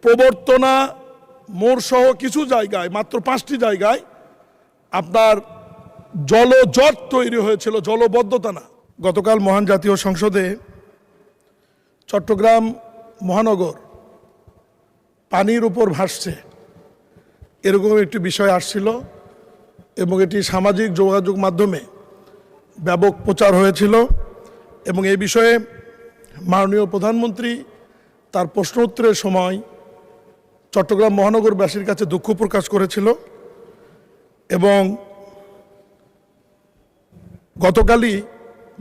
প্রবর্তনা মোড় সহ কিছু জায়গায়, মাত্র 5টি জায়গায় আপনার জলজট তৈরি হয়েছিল, জলবদ্ধতা না। গতকাল মহান জাতীয় সংসদে চট্টগ্রাম মহানগর পানির উপর ভাসছে এরকম একটি বিষয় আসছিল এবং এটি সামাজিক যোগাযোগ মাধ্যমে ব্যাপক প্রচার হয়েছিল এবং এই বিষয়ে মাননীয় প্রধানমন্ত্রী তার প্রশ্ন উত্তরের সময় চট্টগ্রাম মহানগরবাসীর কাছে দুঃখ প্রকাশ করেছিল এবং গতকালই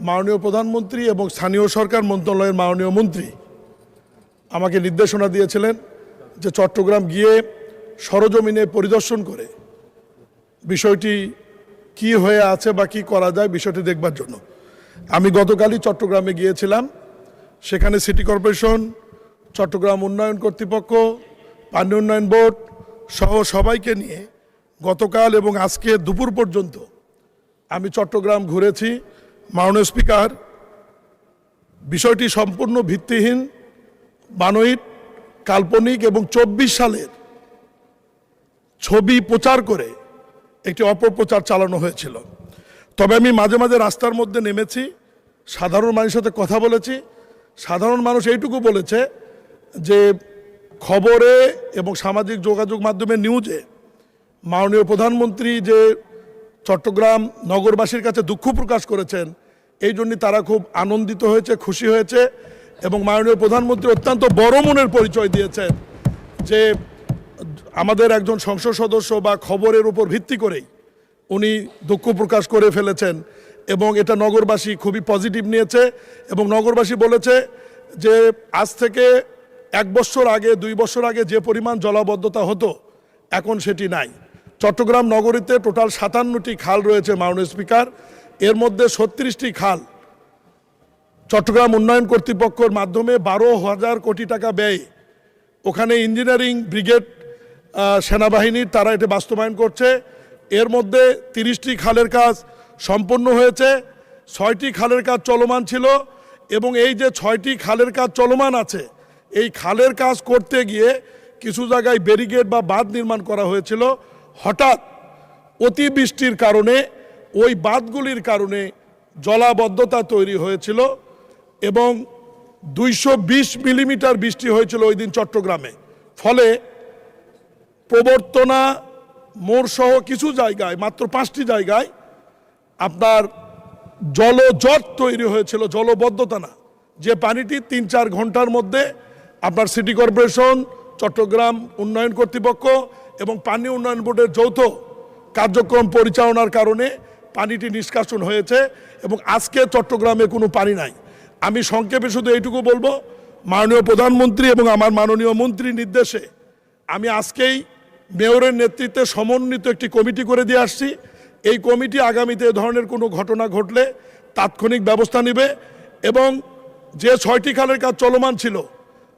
মাননীয় প্রধানমন্ত্রী এবং স্থানীয় সরকার মন্ত্রণালয়ের মাননীয় মন্ত্রী আমাকে নির্দেশনা দিয়েছিলেন যে চট্টগ্রাম গিয়ে সরজমিনে পরিদর্শন করে বিষয়টি কি হয়ে আছে বা কী করা যায় বিষয়টি দেখবার জন্য। আমি গতকালই চট্টগ্রামে গিয়েছিলাম। সেখানে সিটি কর্পোরেশন, চট্টগ্রাম উন্নয়ন কর্তৃপক্ষ, পানি উন্নয়ন বোর্ড সহ সবাইকে নিয়ে গতকাল এবং আজকে দুপুর পর্যন্ত আমি চট্টগ্রাম ঘুরেছি। মাননীয় স্পিকার, বিষয়টি সম্পূর্ণ ভিত্তিহীন, বানোয়াট, কাল্পনিক এবং 24 সালের ছবি প্রচার করে একটি অপপ্রচার চালানো হয়েছিল। তবে আমি মাঝে মাঝে রাস্তার মধ্যে নেমেছি, সাধারণ মানুষের সাথে কথা বলেছি। সাধারণ মানুষ এইটুকু বলেছে যে খবরে এবং সামাজিক যোগাযোগ মাধ্যমে নিউজে মাননীয় প্রধানমন্ত্রী যে চট্টগ্রাম নগরবাসীর কাছে দুঃখ প্রকাশ করেছেন, এই জন্য তারা খুব আনন্দিত হয়েছে, খুশি হয়েছে এবং মাননীয় প্রধানমন্ত্রী অত্যন্ত বড় মনের পরিচয় দিয়েছেন যে আমাদের একজন সংসদ সদস্য বা খবরের উপর ভিত্তি করেই উনি দুঃখ প্রকাশ করে ফেলেছেন এবং এটা নগরবাসী খুবই পজিটিভ নিয়েছে এবং নগরবাসী বলেছে যে আজ থেকে 1 বছর আগে, 2 বছর আগে যে পরিমাণ জলাবদ্ধতা হতো এখন সেটি নাই। চট্টগ্রাম নগরীতে টোটাল 57টি খাল রয়েছে মাননীয় স্পিকার। এর মধ্যে 36টি খাল চট্টগ্রাম উন্নয়ন কর্তৃপক্ষের মাধ্যমে 12,000 কোটি টাকা ব্যয়, ওখানে ইঞ্জিনিয়ারিং ব্রিগেড সেনাবাহিনীর তারা এটা বাস্তবায়ন করছে। এর মধ্যে 30টি খালের কাজ সম্পন্ন হয়েছে, 6টি খালের কাজ চলমান ছিল এবং এই যে 6টি খালের কাজ চলমান আছে, এই খালের কাজ করতে গিয়ে কিছু জায়গায় ব্যারিকেড বা বাঁধ নির্মাণ করা হয়েছিল। হঠাৎ অতিবৃষ্টির কারণে ওই বাঁধগুলির কারণে জলাবদ্ধতা তৈরি হয়েছিল এবং 220 মিলিমিটার বৃষ্টি হয়েছিল ওই দিন চট্টগ্রামে। ফলে প্রবর্তনা মোড় সহ কিছু জায়গায়, মাত্র 5টি জায়গায় আপনার জলজট তৈরি হয়েছিল, জলবদ্ধতা না। যে পানিটি 3-4 ঘন্টার মধ্যে আপনার সিটি কর্পোরেশন, চট্টগ্রাম উন্নয়ন কর্তৃপক্ষ এবং পানি উন্নয়ন বোর্ডের যৌথ কার্যক্রম পরিচালনার কারণে পানিটি নিষ্কাশন হয়েছে এবং আজকে চট্টগ্রামে কোনো পানি নাই। আমি সংক্ষেপে শুধু এইটুকু বলবো, মাননীয় প্রধানমন্ত্রী এবং আমার মাননীয় মন্ত্রীর নির্দেশে আমি আজকেই মেয়রের নেতৃত্বে সমন্বিত একটি কমিটি করে দিয়ে আসছি। এই কমিটি আগামীতে এ ধরনের কোনো ঘটনা ঘটলে তাৎক্ষণিক ব্যবস্থা নেবে এবং যে 6টি খালের কাজ চলমান ছিল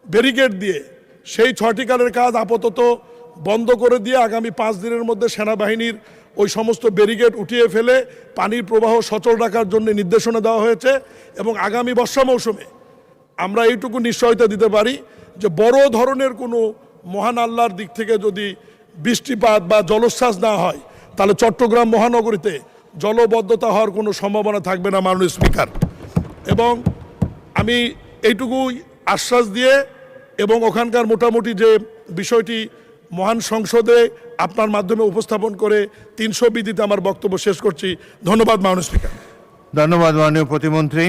ব্যারিকেড দিয়ে, সেই 6টি খালের কাজ আপাতত বন্ধ করে দিয়ে আগামী 5 দিনের মধ্যে সেনাবাহিনীর ওই সমস্ত ব্যারিকেড উঠিয়ে ফেলে পানির প্রবাহ সচল রাখার জন্য নির্দেশনা দেওয়া হয়েছে এবং আগামী বর্ষা মৌসুমে আমরা এইটুকু নিশ্চয়তা দিতে পারি যে বড় ধরনের কোনো মহান আল্লাহর দিক থেকে যদি বৃষ্টিপাত বা জলোচ্ছ্বাস না হয় তাহলে চট্টগ্রাম মহানগরীতে জলবদ্ধতা হওয়ার কোনো সম্ভাবনা থাকবে না মাননীয় স্পিকার। এবং আমি এইটুকুই আশ্বাস দিয়ে এবং ওখানকার মোটামুটি যে বিষয়টি মহান সংসদে আপনার মাধ্যমে উপস্থাপন করে 300 বিধিতে আমার বক্তব্য শেষ করছি। ধন্যবাদ মাননীয় স্পিকার। ধন্যবাদ মাননীয় প্রতিমন্ত্রী।